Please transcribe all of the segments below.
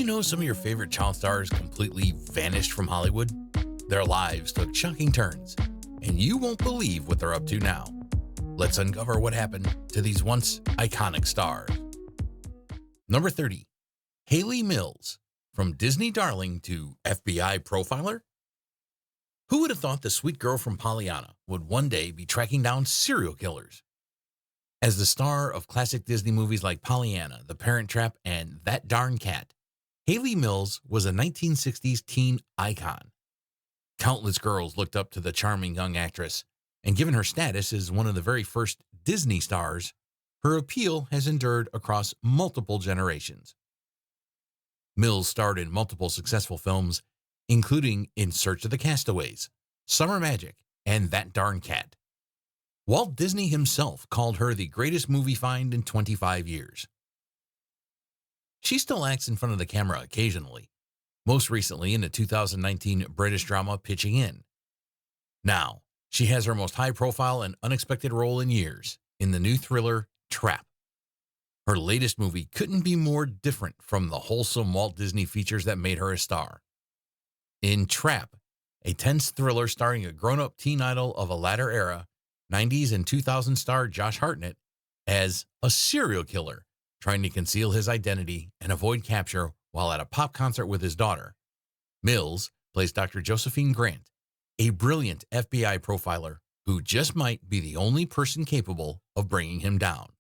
you know some of your favorite child stars completely vanished from Hollywood? Their lives took shocking turns, and you won't believe what they're up to now. Let's uncover what happened to these once iconic stars. Number 30, Hayley Mills. From Disney darling to FBI profiler? Who would have thought the sweet girl from Pollyanna would one day be tracking down serial killers? As the star of classic Disney movies like Pollyanna, The Parent Trap, and That Darn Cat, Hayley Mills was a 1960s teen icon. Countless girls looked up to the charming young actress, and given her status as one of the very first Disney stars, her appeal has endured across multiple generations. Mills starred in multiple successful films, including In Search of the Castaways, Summer Magic, and That Darn Cat. Walt Disney himself called her the greatest movie find in 25 years. She still acts in front of the camera occasionally, most recently in the 2019 British drama Pitching In. Now, she has her most high-profile and unexpected role in years in the new thriller Trap. Her latest movie couldn't be more different from the wholesome Walt Disney features that made her a star. In Trap, a tense thriller starring a grown-up teen idol of a latter era, 90s and 2000 star Josh Hartnett, as a serial killer trying to conceal his identity and avoid capture while at a pop concert with his daughter. Mills plays Dr. Josephine Grant, a brilliant FBI profiler who just might be the only person capable of bringing him down.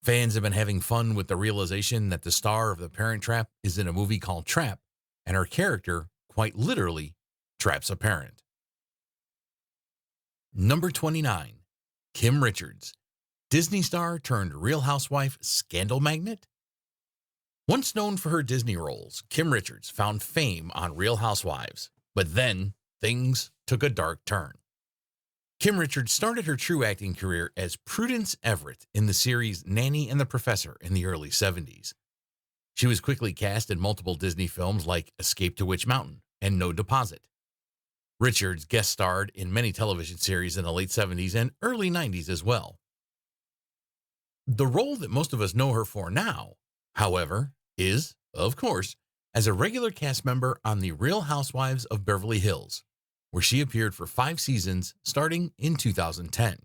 Fans have been having fun with the realization that the star of The Parent Trap is in a movie called Trap, and her character, quite literally, traps a parent. Number 29, Kim Richards. Disney star turned Real Housewife scandal magnet? Once known for her Disney roles, Kim Richards found fame on Real Housewives, but then things took a dark turn. Kim Richards started her true acting career as Prudence Everett in the series Nanny and the Professor in the early 70s. She was quickly cast in multiple Disney films like Escape to Witch Mountain and No Deposit. Richards guest starred in many television series in the late 70s and early 90s as well. The role that most of us know her for now, however, is, of course, as a regular cast member on The Real Housewives of Beverly Hills, where she appeared for 5 seasons starting in 2010.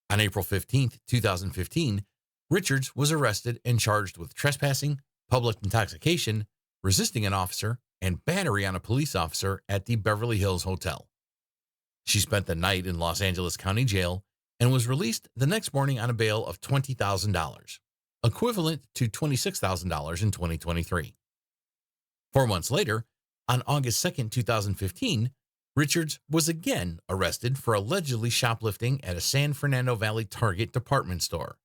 On April 15, 2015, Richards was arrested and charged with trespassing, public intoxication, resisting an officer, and battery on a police officer at the Beverly Hills Hotel. She spent the night in Los Angeles County Jail and was released the next morning on a bail of $20,000, equivalent to $26,000 in 2023. 4 months later, on August 2, 2015, Richards was again arrested for allegedly shoplifting at a San Fernando Valley Target department store.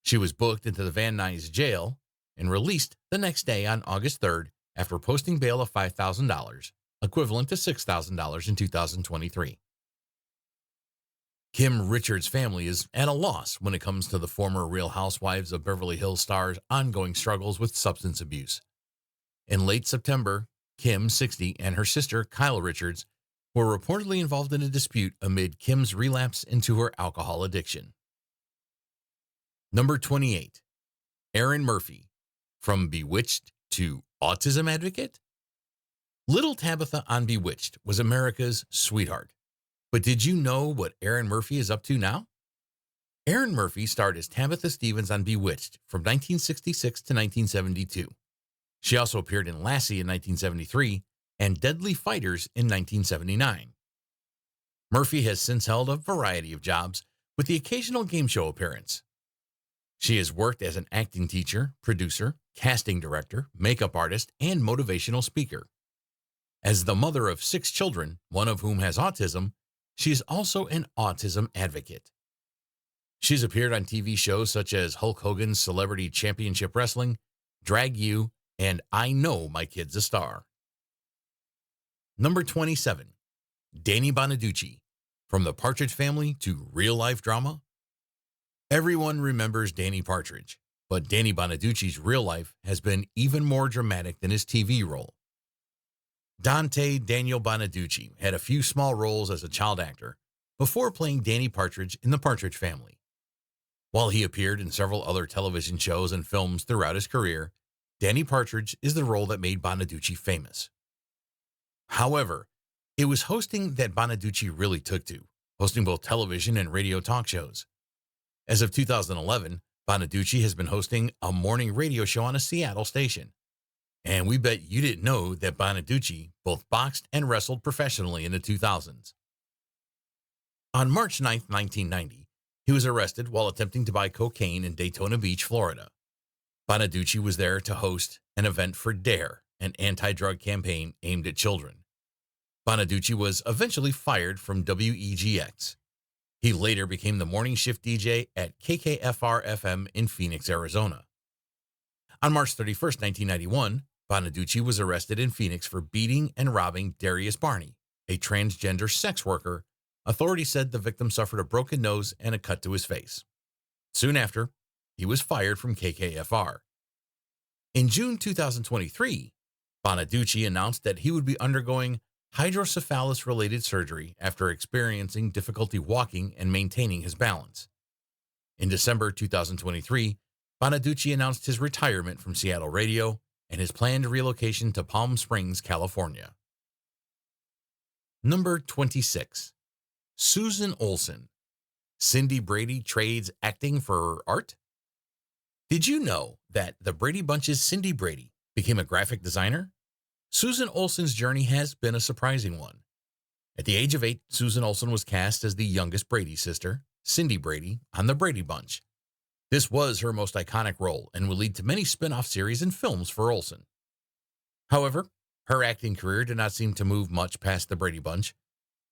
She was booked into the Van Nuys jail and released the next day on August 3rd after posting bail of $5,000, equivalent to $6,000 in 2023. Kim Richards' family is at a loss when it comes to the former Real Housewives of Beverly Hills star's ongoing struggles with substance abuse. In late September, Kim, 60, and her sister, Kyle Richards, were reportedly involved in a dispute amid Kim's relapse into her alcohol addiction. Number 28, Erin Murphy. From Bewitched to autism advocate? Little Tabitha on Bewitched was America's sweetheart. But did you know what Erin Murphy is up to now? Erin Murphy starred as Tabitha Stevens on Bewitched from 1966 to 1972. She also appeared in Lassie in 1973 and Deadly Fighters in 1979. Murphy has since held a variety of jobs with the occasional game show appearance. She has worked as an acting teacher, producer, casting director, makeup artist, and motivational speaker. As the mother of 6 children, one of whom has autism, she is also an autism advocate. She's appeared on TV shows such as Hulk Hogan's Celebrity Championship Wrestling, Drag You, and I Know My Kid's a Star. Number 27, Danny Bonaducci. From The Partridge Family to real-life drama? Everyone remembers Danny Partridge, but Danny Bonaducci's real life has been even more dramatic than his TV role. Dante Daniel Bonaducci had a few small roles as a child actor before playing Danny Partridge in The Partridge Family. While he appeared in several other television shows and films throughout his career, Danny Partridge is the role that made Bonaducci famous. However, it was hosting that Bonaducci really took to, hosting both television and radio talk shows. As of 2011, Bonaducci has been hosting a morning radio show on a Seattle station. And we bet you didn't know that Bonaducci both boxed and wrestled professionally in the 2000s. On March 9, 1990, he was arrested while attempting to buy cocaine in Daytona Beach, Florida. Bonaducci was there to host an event for DARE, an anti-drug campaign aimed at children. Bonaducci was eventually fired from WEGX. He later became the morning shift DJ at KKFR-FM in Phoenix, Arizona. On March 31, 1991, Bonaducci was arrested in Phoenix for beating and robbing Darius Barney, a transgender sex worker. Authorities said the victim suffered a broken nose and a cut to his face. Soon after, he was fired from KKFR. In June 2023, Bonaducci announced that he would be undergoing hydrocephalus-related surgery after experiencing difficulty walking and maintaining his balance. In December 2023, Bonaducci announced his retirement from Seattle radio and his planned relocation to Palm Springs, California. Number 26. Susan Olsen. Cindy Brady trades acting for art? Did you know that the Brady Bunch's Cindy Brady became a graphic designer? Susan Olsen's journey has been a surprising one. At the age of 8, Susan Olsen was cast as the youngest Brady sister, Cindy Brady, on the Brady Bunch. This was her most iconic role and would lead to many spin-off series and films for Olsen. However, her acting career did not seem to move much past the Brady Bunch,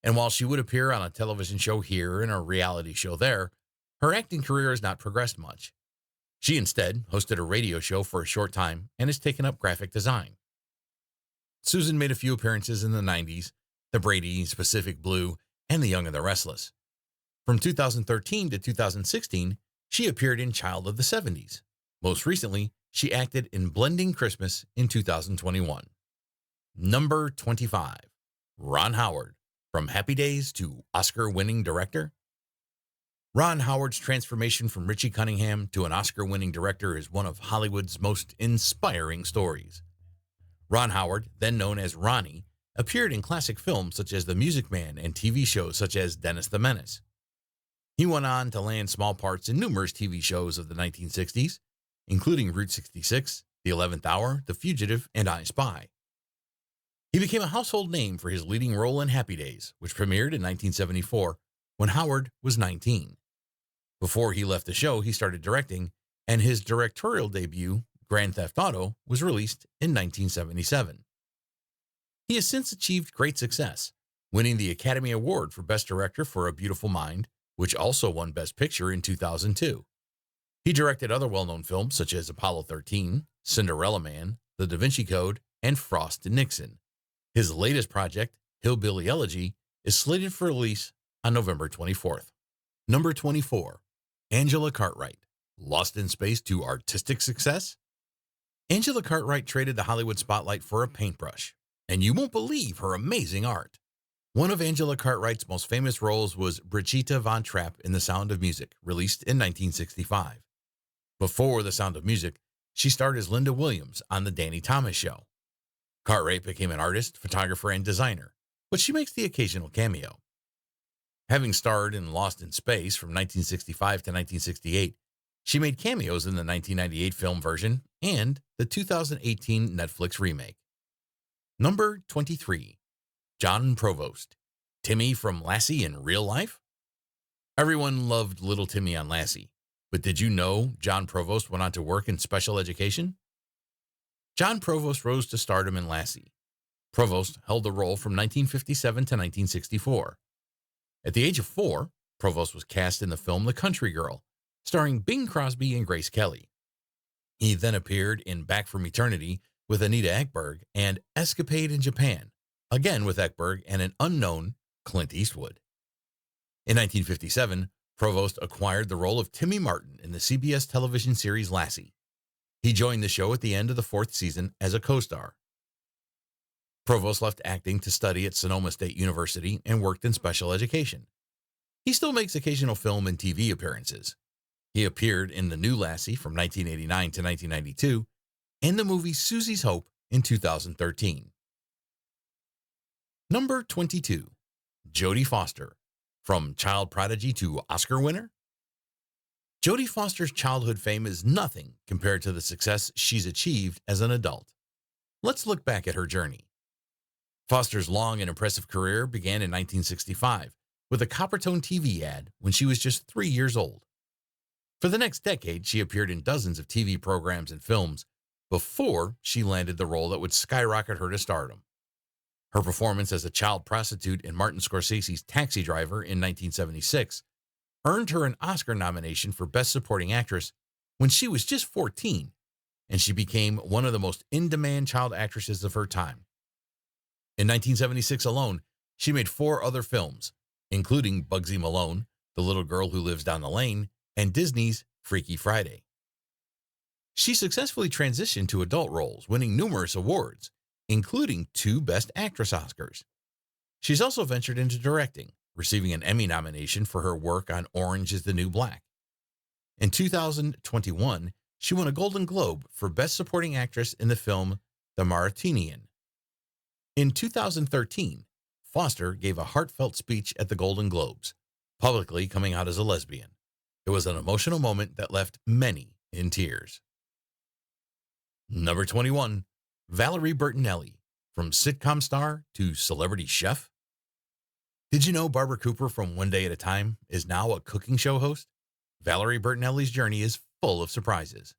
and while she would appear on a television show here and a reality show there, her acting career has not progressed much. She instead hosted a radio show for a short time and has taken up graphic design. Susan made a few appearances in the 90s, The Brady's, Pacific Blue, and The Young and the Restless. From 2013 to 2016, she appeared in Child of the 70s. Most recently, she acted in Blending Christmas in 2021. Number 25. Ron Howard. From Happy Days to Oscar-winning director? Ron Howard's transformation from Richie Cunningham to an Oscar-winning director is one of Hollywood's most inspiring stories. Ron Howard, then known as Ronnie, appeared in classic films such as The Music Man and TV shows such as Dennis the Menace. He went on to land small parts in numerous TV shows of the 1960s, including Route 66, The 11th Hour, The Fugitive, and I Spy. He became a household name for his leading role in Happy Days, which premiered in 1974 when Howard was 19. Before he left the show, he started directing, and his directorial debut, Grand Theft Auto, was released in 1977. He has since achieved great success, winning the Academy Award for Best Director for A Beautiful Mind, which also won Best Picture in 2002. He directed other well-known films such as Apollo 13, Cinderella Man, The Da Vinci Code, and Frost and Nixon. His latest project, Hillbilly Elegy, is slated for release on November 24th. Number 24. Angela Cartwright. Lost in Space to artistic success? Angela Cartwright traded the Hollywood spotlight for a paintbrush, and you won't believe her amazing art. One of Angela Cartwright's most famous roles was Brigitte Von Trapp in The Sound of Music, released in 1965. Before The Sound of Music, she starred as Linda Williams on The Danny Thomas Show. Cartwright became an artist, photographer, and designer, but she makes the occasional cameo. Having starred in Lost in Space from 1965 to 1968, she made cameos in the 1998 film version and the 2018 Netflix remake. Number 23. Jon Provost. Timmy from Lassie in real life? Everyone loved little Timmy on Lassie, but did you know Jon Provost went on to work in special education? Jon Provost rose to stardom in Lassie. Provost held the role from 1957 to 1964. At the age of 4, Provost was cast in the film The Country Girl, starring Bing Crosby and Grace Kelly. He then appeared in Back from Eternity with Anita Ekberg and Escapade in Japan, again with Ekberg and an unknown Clint Eastwood. In 1957, Provost acquired the role of Timmy Martin in the CBS television series Lassie. He joined the show at the end of the 4th season as a co-star. Provost left acting to study at Sonoma State University and worked in special education. He still makes occasional film and TV appearances. He appeared in The New Lassie from 1989 to 1992 and the movie Susie's Hope in 2013. Number 22. Jodie Foster. From child prodigy to Oscar winner? Jodie Foster's childhood fame is nothing compared to the success she's achieved as an adult. Let's look back at her journey. Foster's long and impressive career began in 1965 with a Coppertone TV ad when she was just 3 years old. For the next decade, she appeared in dozens of TV programs and films before she landed the role that would skyrocket her to stardom. Her performance as a child prostitute in Martin Scorsese's Taxi Driver in 1976 earned her an Oscar nomination for Best Supporting Actress when she was just 14, and she became one of the most in-demand child actresses of her time. In 1976 alone, she made 4 other films, including Bugsy Malone, The Little Girl Who Lives Down the Lane, and Disney's Freaky Friday. She successfully transitioned to adult roles, winning numerous awards, including 2 Best Actress Oscars. She's also ventured into directing, receiving an Emmy nomination for her work on Orange is the New Black. In 2021, she won a Golden Globe for Best Supporting Actress in the film The Mauritanian. In 2013, Foster gave a heartfelt speech at the Golden Globes, publicly coming out as a lesbian. It was an emotional moment that left many in tears. Number 21. Valerie Bertinelli. From sitcom star to celebrity chef? Did you know Barbara Cooper from One Day at a Time is now a cooking show host? Valerie Bertinelli's journey is full of surprises.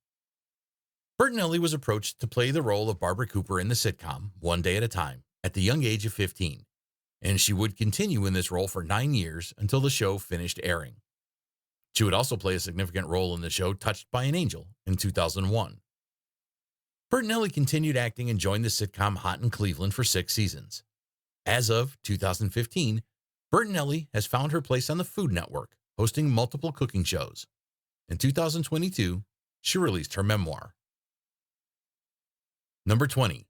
Bertinelli was approached to play the role of Barbara Cooper in the sitcom One Day at a Time at the young age of 15, and she would continue in this role for 9 years until the show finished airing. She would also play a significant role in the show Touched by an Angel in 2001. Bertinelli continued acting and joined the sitcom Hot in Cleveland for 6 seasons. As of 2015, Bertinelli has found her place on the Food Network, hosting multiple cooking shows. In 2022, she released her memoir. Number 20.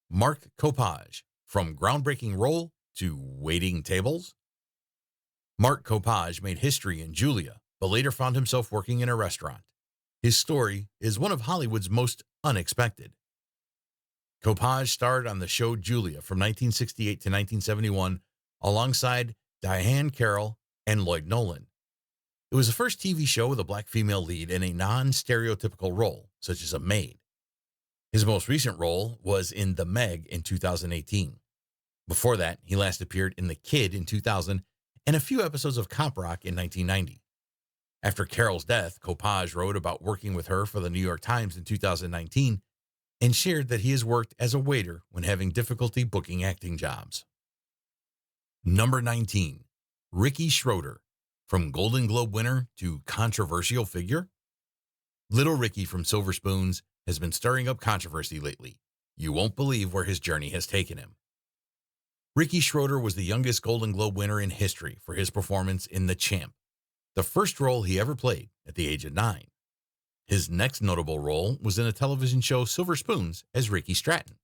Mark Kopach. From groundbreaking role to waiting tables? Mark Kopach made history in Julia, but later found himself working in a restaurant. His story is one of Hollywood's most unexpected. Kopach starred on the show Julia from 1968 to 1971 alongside Diahann Carroll and Lloyd Nolan. It was the first TV show with a black female lead in a non-stereotypical role, such as a maid. His most recent role was in The Meg in 2018. Before that, he last appeared in The Kid in 2000 and a few episodes of Cop Rock in 1990. After Carol's death, Kopach wrote about working with her for the New York Times in 2019 and shared that he has worked as a waiter when having difficulty booking acting jobs. Number 19. Ricky Schroder. From Golden Globe winner to controversial figure? Little Ricky from Silver Spoons has been stirring up controversy lately. You won't believe where his journey has taken him. Ricky Schroder was the youngest Golden Globe winner in history for his performance in The Champ, the first role he ever played at the age of 9. His next notable role was in a television show Silver Spoons as Ricky Stratton.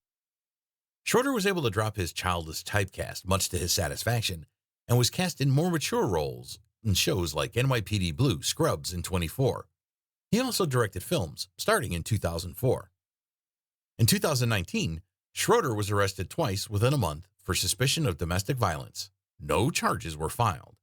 Schroder was able to drop his childish typecast much to his satisfaction and was cast in more mature roles in shows like NYPD Blue, Scrubs, and 24. He also directed films, starting in 2004. In 2019, Schroder was arrested twice within a month for suspicion of domestic violence. No charges were filed.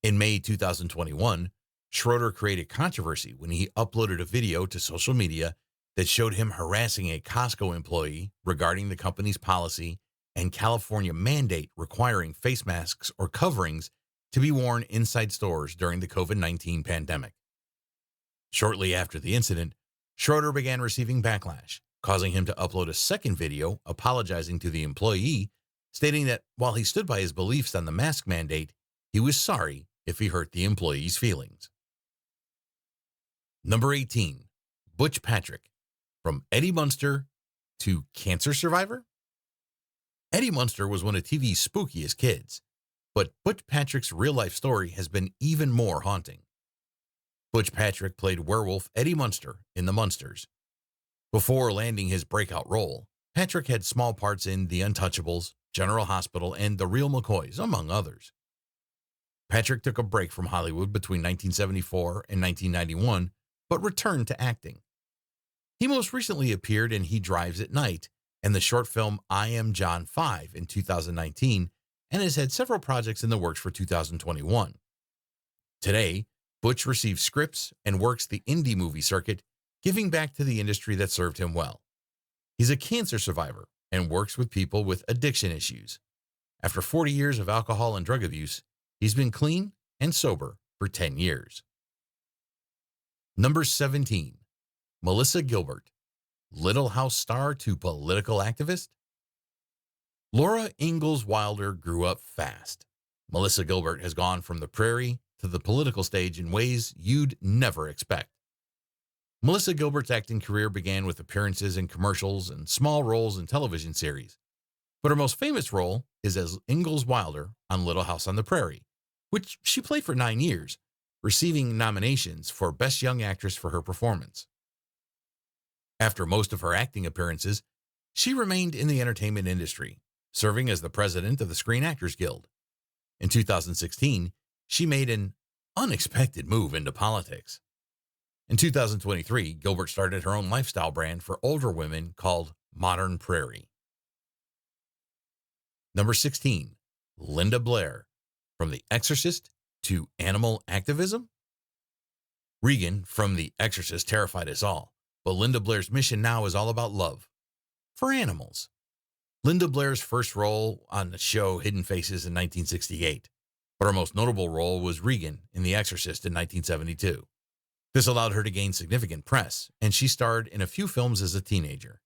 In May 2021, Schroder created controversy when he uploaded a video to social media that showed him harassing a Costco employee regarding the company's policy and California mandate requiring face masks or coverings to be worn inside stores during the COVID-19 pandemic. Shortly after the incident, Schroder began receiving backlash, causing him to upload a second video apologizing to the employee, stating that while he stood by his beliefs on the mask mandate, he was sorry if he hurt the employee's feelings. Number 18. Butch Patrick. From Eddie Munster to cancer survivor? Eddie Munster was one of TV's spookiest kids, but Butch Patrick's real-life story has been even more haunting. Butch Patrick played werewolf Eddie Munster in The Munsters. Before landing his breakout role, Patrick had small parts in The Untouchables, General Hospital, and The Real McCoys, among others. Patrick took a break from Hollywood between 1974 and 1991, but returned to acting. He most recently appeared in He Drives at Night and the short film I Am John 5 in 2019, and has had several projects in the works for 2021. Today, Butch receives scripts and works the indie movie circuit, giving back to the industry that served him well. He's a cancer survivor and works with people with addiction issues. After 40 years of alcohol and drug abuse, he's been clean and sober for 10 years. Number 17, Melissa Gilbert, Little House star to political activist. Laura Ingalls Wilder grew up fast. Melissa Gilbert has gone from the prairie to the political stage in ways you'd never expect. Melissa Gilbert's acting career began with appearances in commercials and small roles in television series, but her most famous role is as Ingalls Wilder on Little House on the Prairie, which she played for 9 years, receiving nominations for Best Young Actress for her performance. After most of her acting appearances, she remained in the entertainment industry, serving as the president of the Screen Actors Guild. In 2016, she made an unexpected move into politics. In 2023, Gilbert started her own lifestyle brand for older women called Modern Prairie. Number 16, Linda Blair, from The Exorcist to animal activism. Regan from The Exorcist terrified us all, but Linda Blair's mission now is all about love for animals. Linda Blair's first role on the show Hidden Faces in 1968, but her most notable role was Regan in The Exorcist in 1972. This allowed her to gain significant press, and she starred in a few films as a teenager.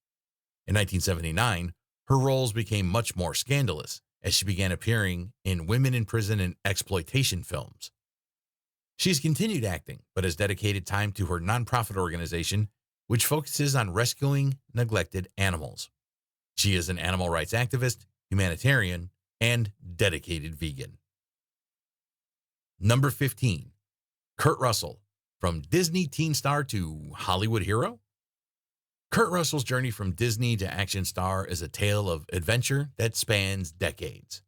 In 1979, her roles became much more scandalous as she began appearing in women in prison and exploitation films. She's continued acting, but has dedicated time to her nonprofit organization, which focuses on rescuing neglected animals. She is an animal rights activist, humanitarian, and dedicated vegan. Number 15, Kurt Russell, from Disney teen star to Hollywood hero. Kurt Russell's journey from Disney to action star is a tale of adventure that spans decades.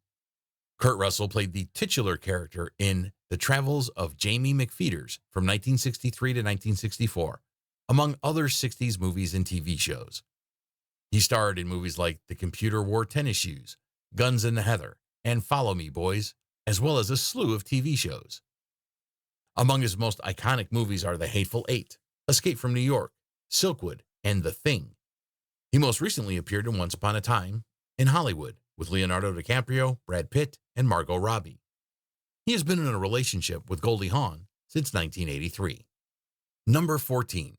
Kurt Russell played the titular character in The Travels of Jamie McFeeters from 1963 to 1964, among other 60s movies and TV shows. He starred in movies like The Computer Wore Tennis Shoes, Guns in the Heather, and Follow Me, Boys, as well as a slew of TV shows. Among his most iconic movies are The Hateful Eight, Escape from New York, Silkwood, and The Thing. He most recently appeared in Once Upon a Time in Hollywood with Leonardo DiCaprio, Brad Pitt, and Margot Robbie. He has been in a relationship with Goldie Hawn since 1983. Number 14,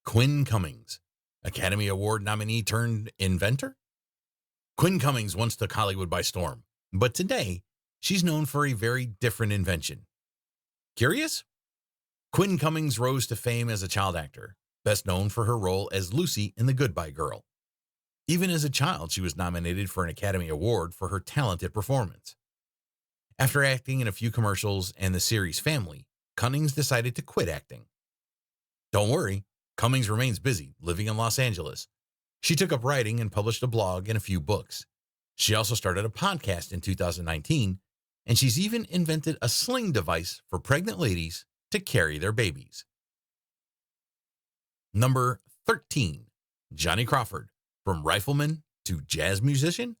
Quinn Cummings, Academy Award nominee turned inventor. Quinn Cummings once took Hollywood by storm, but today she's known for a very different invention. Curious? Quinn Cummings rose to fame as a child actor, best known for her role as Lucy in The Goodbye Girl. Even as a child, she was nominated for an Academy Award for her talented performance. After acting in a few commercials and the series Family, Cummings decided to quit acting. Don't worry, Cummings remains busy, living in Los Angeles. She took up writing and published a blog and a few books. She also started a podcast in 2019, and she's even invented a sling device for pregnant ladies to carry their babies. Number 13, Johnny Crawford, from Rifleman to jazz musician.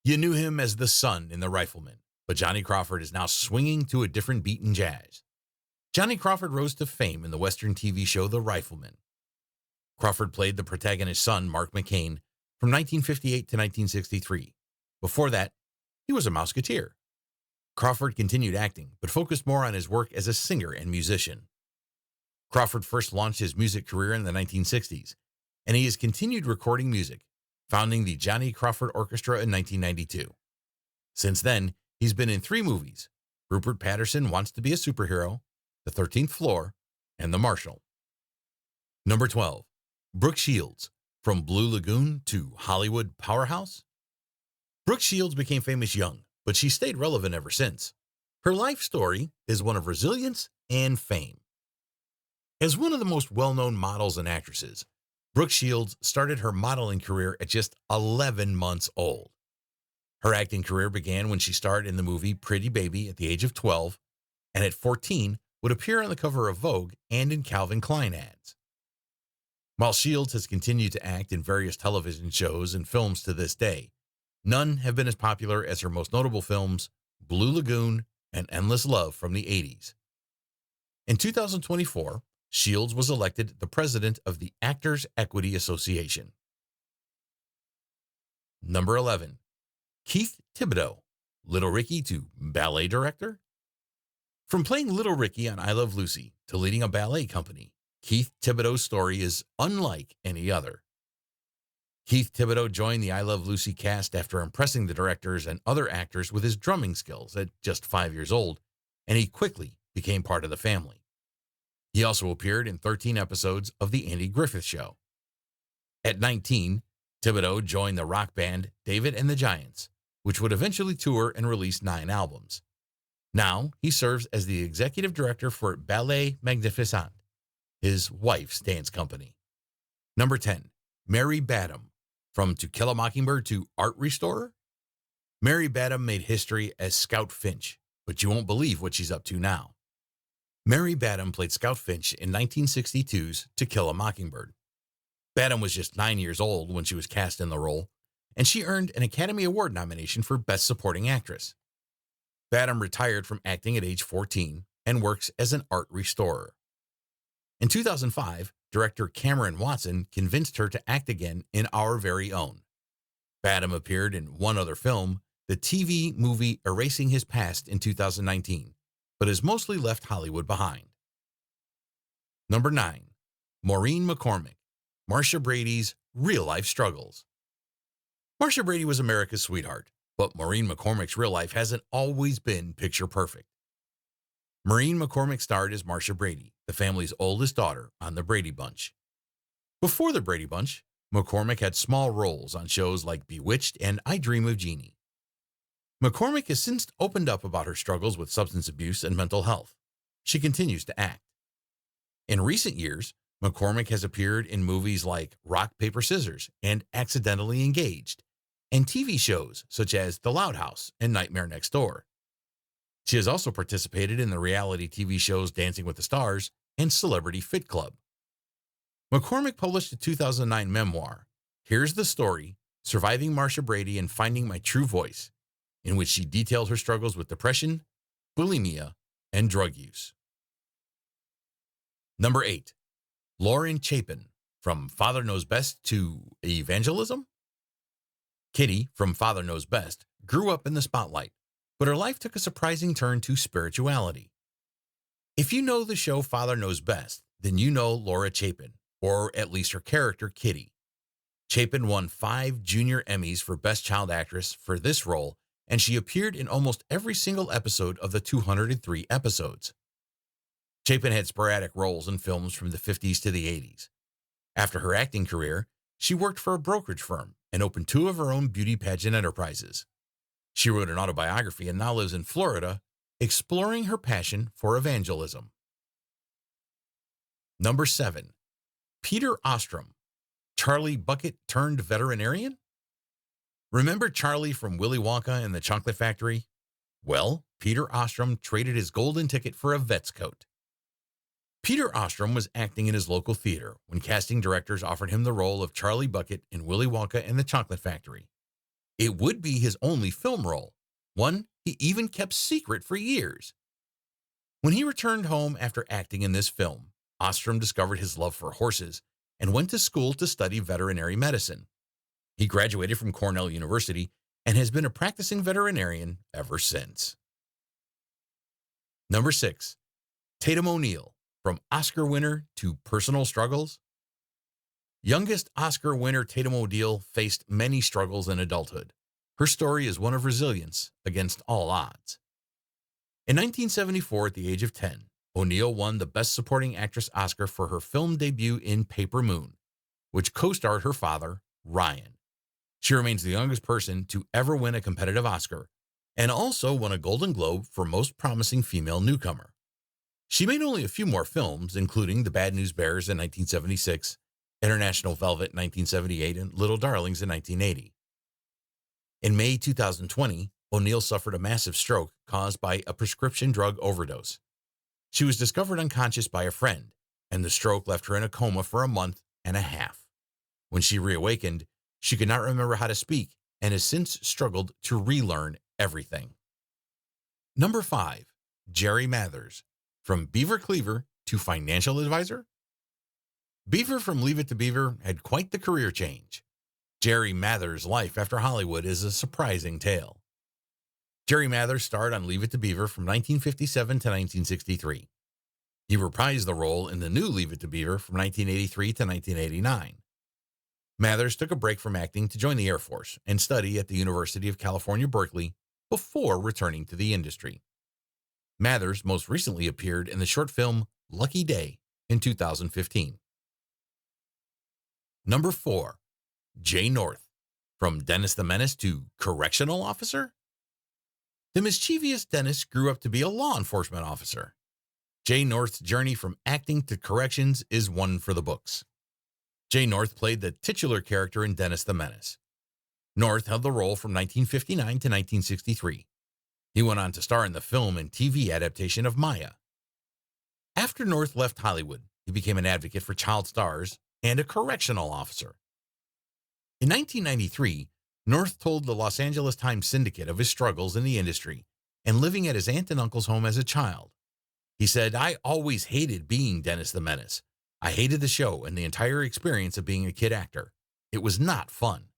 You knew him as the son in The Rifleman, but Johnny Crawford is now swinging to a different beat in jazz. Johnny Crawford rose to fame in the Western TV show The Rifleman. Crawford played the protagonist's son, Mark McCain, from 1958 to 1963. Before that, he was a Mouseketeer. Crawford continued acting, but focused more on his work as a singer and musician. Crawford first launched his music career in the 1960s, and he has continued recording music, founding the Johnny Crawford Orchestra in 1992. Since then, he's been in 3 movies: Rupert Patterson Wants to Be a Superhero, The 13th Floor, and The Marshal. Number 12, Brooke Shields, from Blue Lagoon to Hollywood powerhouse. Brooke Shields became famous young, but she stayed relevant ever since. Her life story is one of resilience and fame. As one of the most well-known models and actresses, Brooke Shields started her modeling career at just 11 months old. Her acting career began when she starred in the movie Pretty Baby at the age of 12, and at 14 would appear on the cover of Vogue and in Calvin Klein ads. While Shields has continued to act in various television shows and films to this day, none have been as popular as her most notable films, Blue Lagoon and Endless Love from the 80s. In 2024, Shields was elected the president of the Actors Equity Association. Number 11. Keith Thibodeau, Little Ricky to ballet director? From playing Little Ricky on I Love Lucy to leading a ballet company, Keith Thibodeau's story is unlike any other. Keith Thibodeau joined the I Love Lucy cast after impressing the directors and other actors with his drumming skills at just 5 years old, and he quickly became part of the family. He also appeared in 13 episodes of The Andy Griffith Show. At 19, Thibodeau joined the rock band David and the Giants, which would eventually tour and release 9 albums. Now, he serves as the executive director for Ballet Magnificent, his wife's dance company. Number 10. Mary Badham, from To Kill a Mockingbird to Art Restorer? Mary Badham made history as Scout Finch, but you won't believe what she's up to now. Mary Badham played Scout Finch in 1962's To Kill a Mockingbird. Badham was just 9 years old when she was cast in the role, and she earned an Academy Award nomination for Best Supporting Actress. Badham retired from acting at age 14 and works as an art restorer. In 2005, director Cameron Watson convinced her to act again in Our Very Own. Badham appeared in one other film, the TV movie Erasing His Past in 2019, but has mostly left Hollywood behind. Number 9. Maureen McCormick, Marcia Brady's real-life struggles. Marcia Brady was America's sweetheart, but Maureen McCormick's real life hasn't always been picture perfect. Maureen McCormick starred as Marcia Brady, the family's oldest daughter, on The Brady Bunch. Before The Brady Bunch, McCormick had small roles on shows like Bewitched and I Dream of Jeannie. McCormick has since opened up about her struggles with substance abuse and mental health. She continues to act. In recent years, McCormick has appeared in movies like Rock, Paper, Scissors and Accidentally Engaged, and TV shows such as The Loud House and Nightmare Next Door. She has also participated in the reality TV shows Dancing with the Stars and Celebrity Fit Club. McCormick published a 2009 memoir, Here's the Story, Surviving Marcia Brady and Finding My True Voice, in which she detailed her struggles with depression, bulimia, and drug use. Number 8. Lauren Chapin, from Father Knows Best to Evangelism? Kitty, from Father Knows Best, grew up in the spotlight, but her life took a surprising turn to spirituality. If you know the show Father Knows Best, then you know Laura Chapin, or at least her character, Kitty. Chapin won 5 Junior Emmys for Best Child Actress for this role, and she appeared in almost every single episode of the 203 episodes. Chapin had sporadic roles in films from the 50s to the 80s. After her acting career, she worked for a brokerage firm and opened 2 of her own beauty pageant enterprises. She wrote an autobiography and now lives in Florida, exploring her passion for evangelism. Number 7. Peter Ostrom, Charlie Bucket turned veterinarian? Remember Charlie from Willy Wonka and the Chocolate Factory? Well, Peter Ostrom traded his golden ticket for a vet's coat. Peter Ostrom was acting in his local theater when casting directors offered him the role of Charlie Bucket in Willy Wonka and the Chocolate Factory. It would be his only film role, one he even kept secret for years. When he returned home after acting in this film, Ostrom discovered his love for horses and went to school to study veterinary medicine. He graduated from Cornell University and has been a practicing veterinarian ever since. Number 6. Tatum O'Neal, from Oscar winner to personal struggles? Youngest Oscar winner Tatum O'Neal faced many struggles in adulthood. Her story is one of resilience against all odds. In 1974, at the age of 10, O'Neal won the Best Supporting Actress Oscar for her film debut in Paper Moon, which co-starred her father, Ryan. She remains the youngest person to ever win a competitive Oscar, and also won a Golden Globe for Most Promising Female Newcomer. She made only a few more films, including The Bad News Bears in 1976, International Velvet in 1978, and Little Darlings in 1980. In May 2020, O'Neal suffered a massive stroke caused by a prescription drug overdose. She was discovered unconscious by a friend, and the stroke left her in a coma for a month and a half. When she reawakened, she could not remember how to speak and has since struggled to relearn everything. Number 5. Jerry Mathers. From Beaver Cleaver to financial advisor? Beaver from Leave It to Beaver had quite the career change. Jerry Mathers' life after Hollywood is a surprising tale. Jerry Mathers starred on Leave It to Beaver from 1957 to 1963. He reprised the role in the new Leave It to Beaver from 1983 to 1989. Mathers took a break from acting to join the Air Force and study at the University of California, Berkeley, before returning to the industry. Mathers most recently appeared in the short film Lucky Day in 2015. Number 4. Jay North. From Dennis the Menace to correctional officer? The mischievous Dennis grew up to be a law enforcement officer. Jay North's journey from acting to corrections is one for the books. Jay North played the titular character in Dennis the Menace. North held the role from 1959 to 1963. He went on to star in the film and TV adaptation of Maya. After North left Hollywood, he became an advocate for child stars and a correctional officer. In 1993, North told the Los Angeles Times Syndicate of his struggles in the industry and living at his aunt and uncle's home as a child. He said, "I always hated being Dennis the Menace. I hated the show and the entire experience of being a kid actor. It was not fun."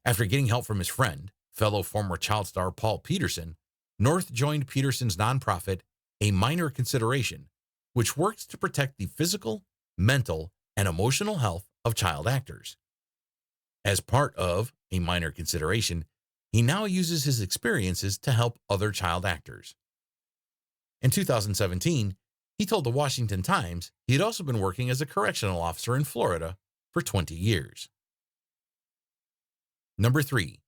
After getting help from his friend, fellow former child star Paul Peterson, North joined Peterson's nonprofit, A Minor Consideration, which works to protect the physical, mental, and emotional health of child actors. As part of A Minor Consideration, he now uses his experiences to help other child actors. In 2017, he told the Washington Times he had also been working as a correctional officer in Florida for 20 years. Number 3.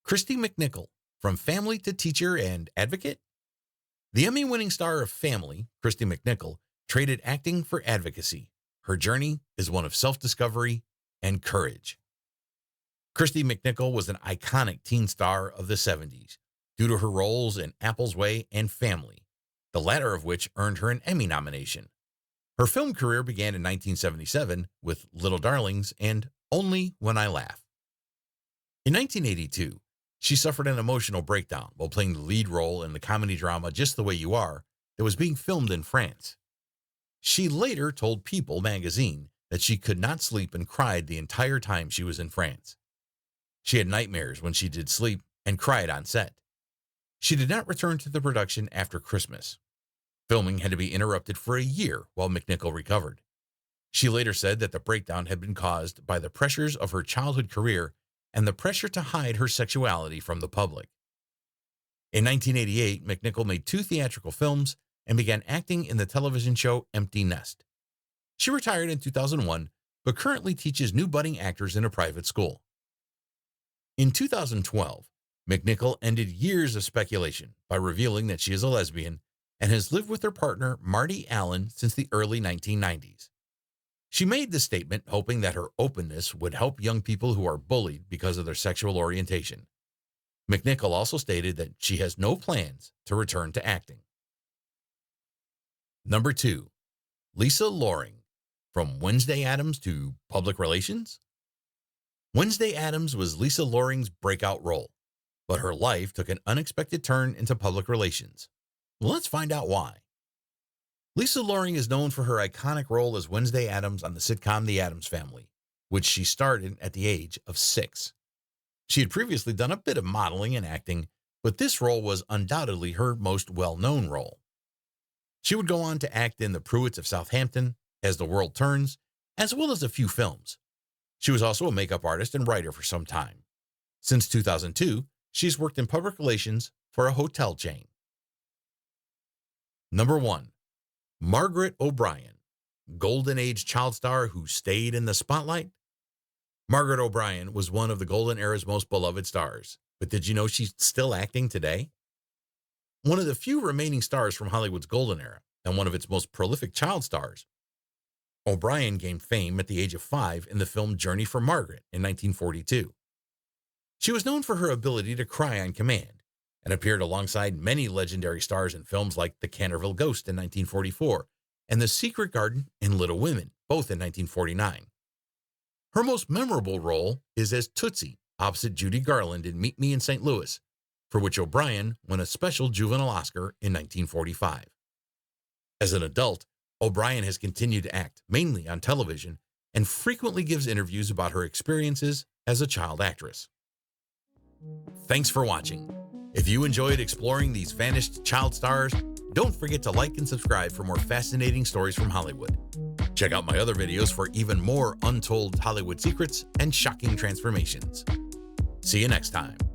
Kristy McNichol. From Family to Teacher and Advocate? The Emmy-winning star of Family, Kristy McNichol, traded acting for advocacy. Her journey is one of self-discovery and courage. Kristy McNichol was an iconic teen star of the 70s due to her roles in Apple's Way and Family, the latter of which earned her an Emmy nomination. Her film career began in 1977 with Little Darlings and Only When I Laugh. In 1982, she suffered an emotional breakdown while playing the lead role in the comedy drama Just the Way You Are that was being filmed in France. She later told People magazine that she could not sleep and cried the entire time she was in France. She had nightmares when she did sleep and cried on set. She did not return to the production after Christmas. Filming had to be interrupted for a year while McNichol recovered. She later said that the breakdown had been caused by the pressures of her childhood career and the pressure to hide her sexuality from the public. In 1988, McNichol made 2 theatrical films and began acting in the television show Empty Nest. She retired in 2001, but currently teaches new budding actors in a private school. In 2012, McNichol ended years of speculation by revealing that she is a lesbian and has lived with her partner, Marty Allen, since the early 1990s. She made the statement hoping that her openness would help young people who are bullied because of their sexual orientation. McNichol also stated that she has no plans to return to acting. Number 2. Lisa Loring. From Wednesday Addams to Public Relations? Wednesday Addams was Lisa Loring's breakout role, but her life took an unexpected turn into public relations. Let's find out why. Lisa Loring is known for her iconic role as Wednesday Addams on the sitcom The Addams Family, which she starred in at the age of 6. She had previously done a bit of modeling and acting, but this role was undoubtedly her most well-known role. She would go on to act in The Pruitts of Southampton, As the World Turns, as well as a few films. She was also a makeup artist and writer for some time. Since 2002, she's worked in public relations for a hotel chain. Number 1. Margaret O'Brien, Golden Age child star who stayed in the spotlight? Margaret O'Brien was one of the Golden Era's most beloved stars, but did you know she's still acting today? One of the few remaining stars from Hollywood's Golden Era and one of its most prolific child stars, O'Brien gained fame at the age of 5 in the film Journey for Margaret in 1942. She was known for her ability to cry on command and appeared alongside many legendary stars in films like The Canterville Ghost in 1944 and The Secret Garden and Little Women, both in 1949. Her most memorable role is as Tootsie opposite Judy Garland in Meet Me in St. Louis, for which O'Brien won a special juvenile Oscar in 1945. As an adult, O'Brien has continued to act mainly on television and frequently gives interviews about her experiences as a child actress. Thanks for watching. If you enjoyed exploring these vanished child stars, don't forget to like and subscribe for more fascinating stories from Hollywood. Check out my other videos for even more untold Hollywood secrets and shocking transformations. See you next time.